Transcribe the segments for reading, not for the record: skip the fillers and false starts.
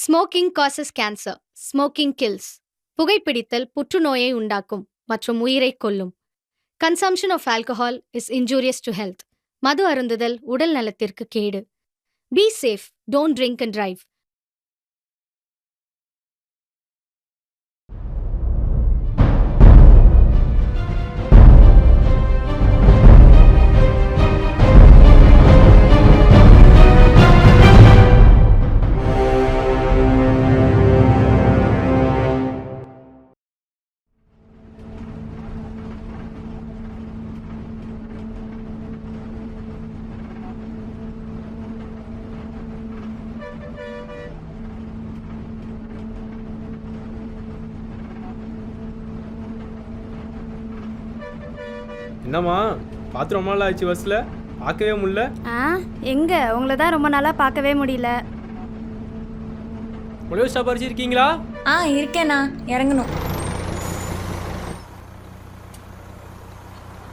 Smoking causes cancer. Smoking kills. புகைப்பிடித்தல் புற்றுநோயை உண்டாக்கும் மற்றும் உயிரைக் கொல்லும். Consumption of alcohol is injurious to health. மது அருந்துதல் உடல் நலத்திற்கு கேடு. Be safe. Don't drink and drive. என்னம்மா பார்த்து ரொம்ப நாள் ஆச்சு பஸ்ஸில் பார்க்கவே முடியல. எங்க உங்களை தான் ரொம்ப நாளாக பார்க்கவே முடியல. உழவு ஸ்டாப் படிச்சிருக்கீங்களா? இருக்கேண்ணா, இறங்கணும்.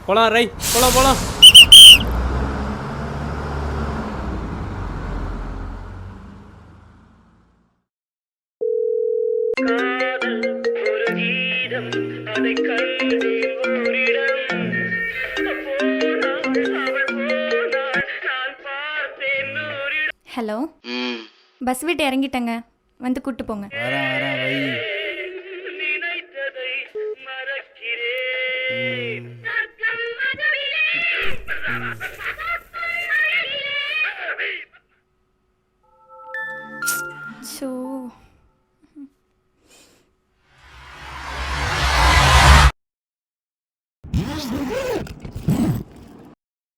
போலாம் ரை, போலாம் போலாம். ஹலோ, பஸ் விட்டு இறங்கிட்டேங்க, வந்து கூட்டு போங்க. வரேன் வை. ஸோ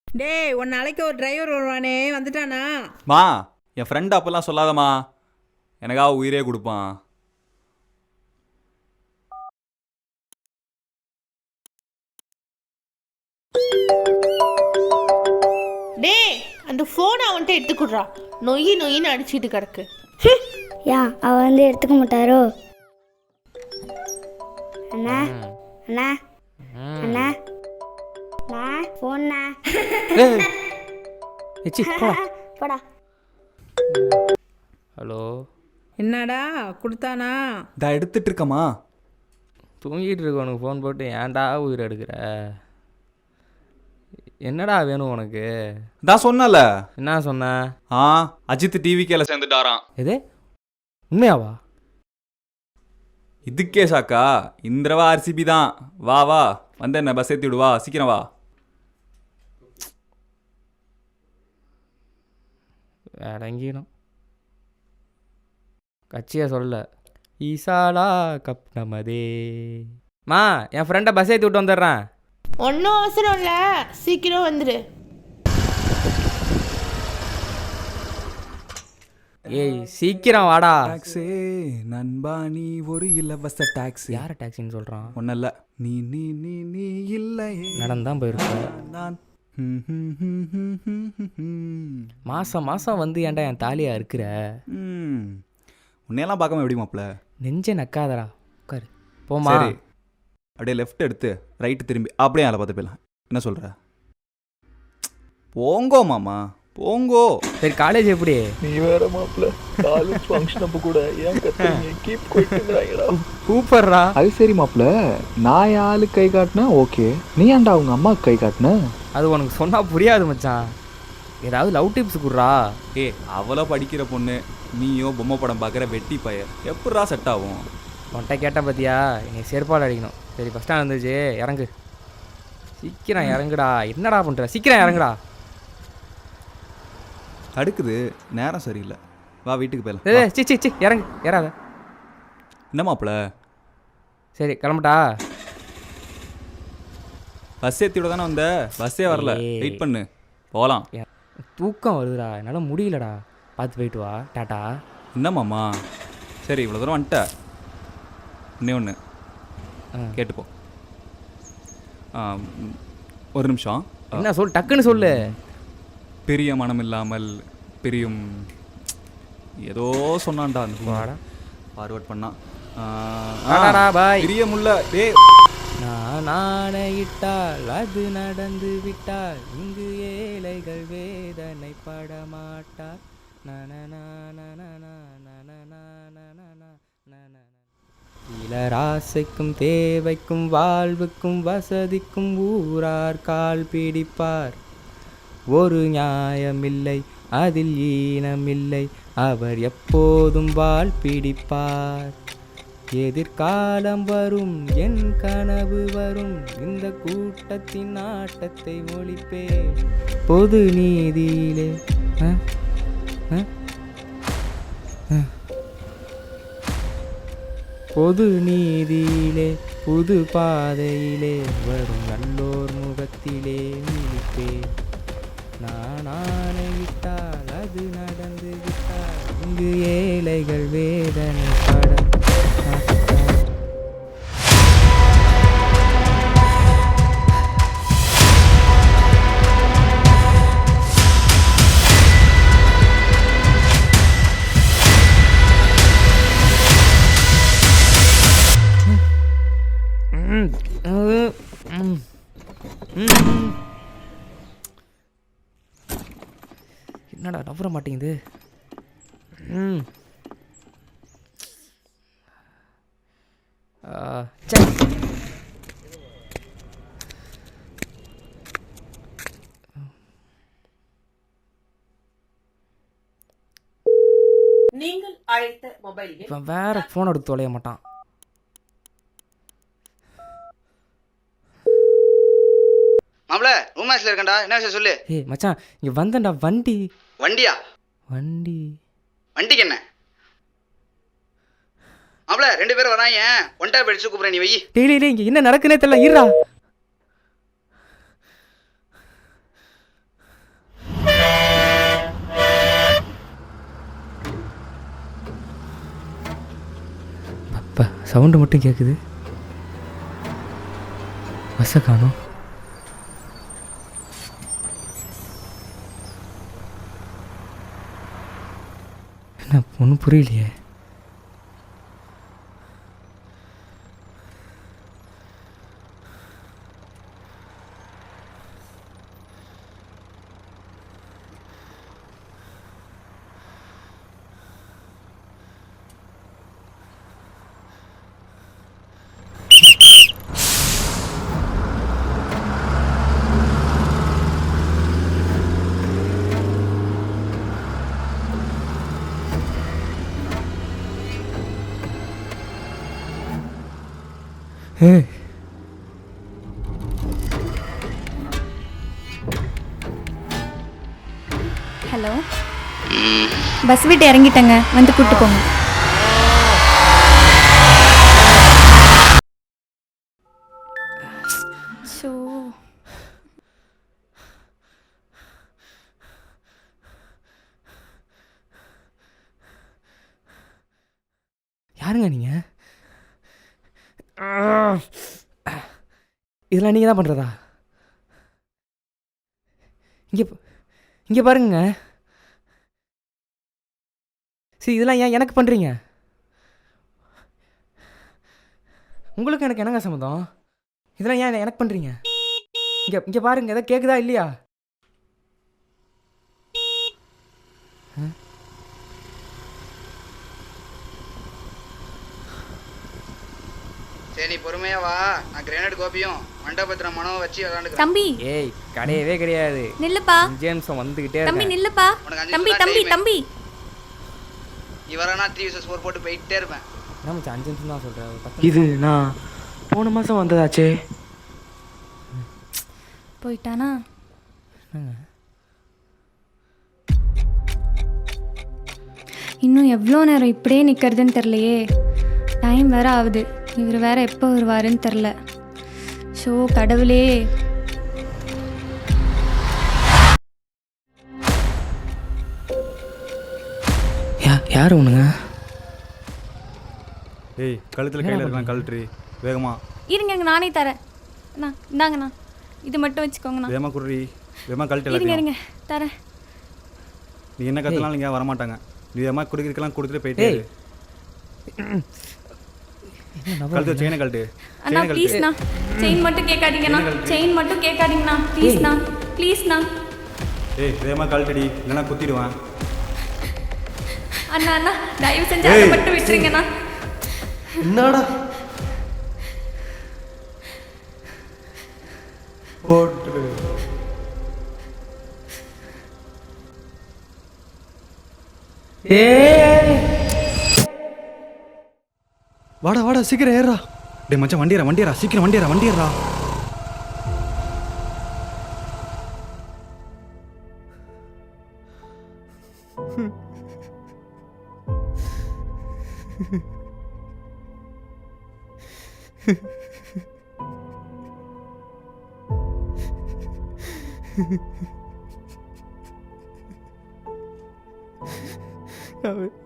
டேய், ஒரு நாளைக்கு ஒரு டிரைவர் வருவானே, வந்துட்டானா? மா, என் ஃப்ரெண்ட் அப்பெல்லாம் சொல்லாதம்மா, எனக்காக உயிரே கொடுப்பான். டேய், அந்த ஃபோனை அவன்கிட்ட எடுத்துக்குடுறா. நொய்யின்னு அடிச்சுட்டு கிடக்கு. ஏன் அவன் வந்து எடுத்துக்க மாட்டாரோ? அண்ணா அண்ணா அண்ணா போண்ணா போடா. ஹலோ, என்னடா கொடுத்தானா? இதை எடுத்துட்டு இருக்கமா. தூங்கிட்டு இருக்க உனக்கு ஃபோன் போட்டு ஏன்டா உயிர் எடுக்கிற? என்னடா வேணும் உனக்கு? தான் சொன்னல. என்ன சொன்ன? அஜித் டிவிக்கேல சேர்ந்துட்டாராம். எது உண்மையாவா? இதுக்கே சாக்கா? இந்திரவா ஆர்சிபி தான். வா வா, வந்து என்ன பஸ் ஏற்றி விடுவா, சீக்கிரம் வா. அடங்கிடும் கட்சியை சொல்ல. ஈசாலா கப் நமதே. மா, என் ஃப்ரெண்டை பஸ் ஏற்றி விட்டு வந்துடுறேன். ஒன்றும் அவசரம் இல்லை, சீக்கிரம் வந்துடு. ஏய் சீக்கிரம் வாடா. டாக்ஸி நண்பா, நீ ஒரு இலவச டாக்ஸி. யார டாக்ஸின்னு சொல்கிறான்? ஒன்னல்ல, நீ நீ நீ நீ இல்லை நடந்தான் போயிருக்க. நான் மாதம் மாதம் வந்து ஏன்டா என் தாலியாக இருக்கிற? உன்னையெல்லாம் பார்க்காம எப்படி மாப்பிள்ள? நெஞ்சே நக்காதடா, உட்காரு. போமா. சரி, அப்படியே லெஃப்ட் எடுத்து ரைட்டு திரும்பி அப்படியே அதில் பார்த்து போயிடலாம். என்ன சொல்கிற? போங்கோ மாமா, போங்கோ. சரி, காலேஜ் எப்படி? நீ வேற மாப்பிள்ள, காலேஜ் ஃபங்க்ஷன் அப்போ கூட ஏன் கத்துறீங்க? கீப் கொட்டுங்கறாங்கடா. சூப்பர்ரா. அது சரி மாப்பிள்ள, நான் என் ஆளுக்கு கை காட்டினா ஓகே, நீ ஏன்டா அவங்க அம்மாவுக்கு கை காட்டின? அது உனக்கு சொன்னால் புரியாது மச்சான். ஏதாவது லவ் டிப்ஸ் குடுறா. அவ்வளோ படிக்கிற பொண்ணு, நீயோ பொம்மை படம் பார்க்குற வெட்டி பையன், எப்படா செட் ஆகும்? உன்கிட்ட கேட்ட பார்த்தியா, என்னை செருப்பால் அடிக்கணும். சரி, ஃபஸ்ட் ஸ்டாண்ட் வந்துச்சு, இறங்கு. சீக்கிரம் இறங்குடா. என்னடா பண்ணுற? சீக்கிரம் இறங்குடா. தடுக்குது, நேரம் சரியில்லை. வா வீட்டுக்கு போயிடலாம். சி இறங்கு, ஏறாத. என்ன மாப்பிள்ள? சரி, கிளம்பட்டா? பஸ் ஏற்றி விட தானே வந்த, பஸ்ஸே வரல. வெயிட் பண்ணு, போகலாம். தூக்கம் வருதுடா, என்னால் முடியலடா. பார்த்து போயிட்டு வா. டாட்டா. என்ன மாமா? சரி, இவ்வளோ தூரம் வந்துட்ட. இன்னே ஒன்று கேட்டுப்போ. ஒரு நிமிஷம். என்ன சொல், டக்குன்னு சொல்லு. பெரிய மனம் இல்லாமல் பிரியும் ஏதோ சொன்னான்டா. அந்த ஃபார்வர்ட் பண்ணா. பெரிய முல்ல. நான் ஆணையிட்டால் அது நடந்து விட்டால் இங்கு ஏழைகள் வேதனை படமாட்டார். சிலர் ஆசைக்கும் தேவைக்கும் வாழ்வுக்கும் வசதிக்கும் ஊரார் கால் பிடிப்பார். ஒரு நியாயமில்லை அதில் ஈனமில்லை, அவர் எப்போதும் வாள் பிடிப்பார். எதிர்காலம் வரும் என் கனவு வரும், இந்த கூட்டத்தின் ஆட்டத்தை ஒழிப்பே. பொது நீதியிலே பொது நீதியிலே புது பாதையிலே வரும் நல்லோர் முகத்திலே மிளிப்பே. நான் ஆணையிட்டால் அது நடந்து விட்டால் இங்கு ஏழைகள் வேதனை படம். என்னடா நவர மாட்டேங்குது. நீங்கள் அழைத்த மொபைல் இவன் வேற ஃபோன் எடுத்து தொலைய மாட்டான். மாப்ள ரூம் மேட்ச்ல இருக்கேன்டா, என்ன விஷயம் சொல்லு. ஏய் மச்சான் இங்க வந்தேன்டா. வண்டியா? வண்டிக்கு என்ன மாப்ள? 2 பேரும் வராங்க, ஒன்டா படிச்சு கூப்பிடுறேன், நீ வை. டெய்லி இங்க என்ன நடக்குனே தெரியல. இருடா. அப்பா சவுண்டு மட்டும் கேட்குது, பஸ்ஸை காணோம். என்ன ஒன்றும் புரியலையே. ஹலோ, பஸ் விட்டு இறங்கிட்டேங்க, வந்து கூப்பிட்டு போங்க. ஸோ யாருங்க நீங்க? இதெல்லாம் நீங்கள் தான் பண்ணுறதா? இங்கே பாருங்க. சரி இதெல்லாம் ஏன் எனக்கு பண்ணுறீங்க? உங்களுக்கு எனக்கு என்னங்க சம்மந்தம்? இதெல்லாம் ஏன் எனக்கு பண்ணுறீங்க? இங்கே பாருங்க, எதாவது கேட்குதா இல்லையா? சரி நீ பொறுமையா வா, நான் கிரேனேட் கோபியும் மண்டபத்திர மனோவை வச்சு விளாண்டுக்கிறேன். தம்பி ஏய் கிடையவே கிடையாது. நில்லுப்பா. 5 நிமிஷம் வந்துக்கிட்டே தம்பி இருக்கேன். நில்லுப்பா. தம்பி தம்பி தம்பி இவரா 3 vs 4 போட்டு போயிட்டே இருப்பேன். என்ன மச்சான் 5 நிமிஷம் தான் சொல்கிறேன். இது நான் போன மாதம் வந்ததாச்சே. போயிட்டானா? இன்னும் எவ்வளோ நேரம் இப்படியே நிற்கிறதுன்னு தெரிலையே. டைம் வேற ஆகுது, இவர் வேற எப்போ வருவாருன்னு தெரில. ஷோ கடவுளே. யார் ஒன்றுங்க? ஏய் கழுத்தில் கையில் இருக்கலாம், கழட்டு வேகமா. இருங்க நானே தரேன். அண்ணா இந்தாங்கண்ணா, இது மட்டும் வச்சுக்கோங்கண்ணா. வேகமா குடுறி, வேகமா கழட்டு. இருங்க எல்லாத்தையும் இருங்க தரேன். நீ என்ன கற்றுனாலும் இங்கே வரமாட்டாங்க. நீ வேகமா குடிக்கிறதுக்கெல்லாம் கொடுத்துட்டு போயிட்டே இரு. கழுத்து செயினை கழட்டு. அண்ணா ப்ளீஸ்ண்ணா, செயின் மட்டும் கேட்காதீங்கண்ணா. செயின் மட்டும் கேட்காதீங்கண்ணா ப்ளீஸ்ண்ணா, ப்ளீஸ்ண்ணா. ஏய் வேகமா கழட்டடி, இல்லைன்னா குத்திடுவேன். அண்ணா அண்ணா தயவு செஞ்சு அதை மட்டும் விட்டுருங்கண்ணா. என்னடா போட்டு வாடா வாடா சீக்கிரம் ஏறா. டேய் மச்சான் வண்டியரா சீக்கிரம் வண்டியரா.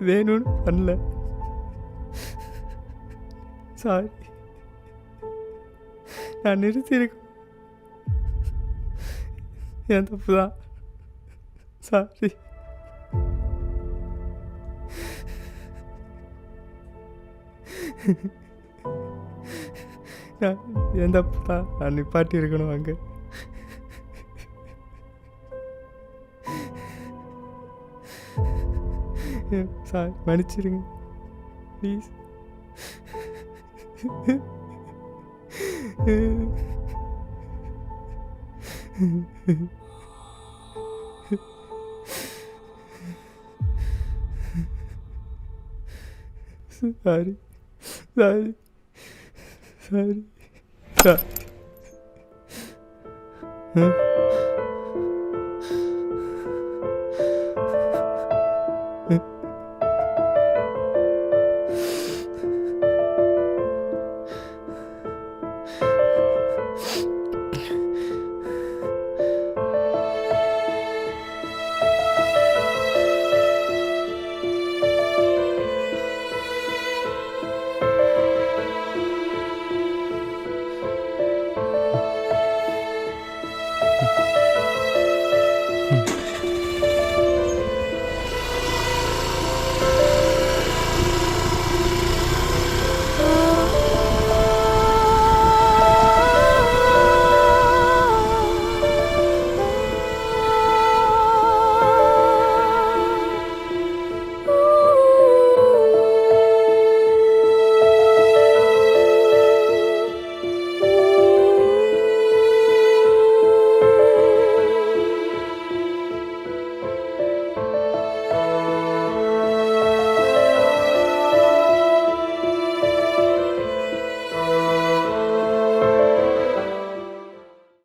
வேணும்னு பண்ணல, சாரி. நான் நிறுத்தியிருக்கேன், என் தப்பு தான், சாரி. என் தப்பு தான், நான் நிப்பாட்டி இருக்கணும் அங்கே. சாரி, மன்னிச்சிருங்க please. Sorry sorry sorry sorry.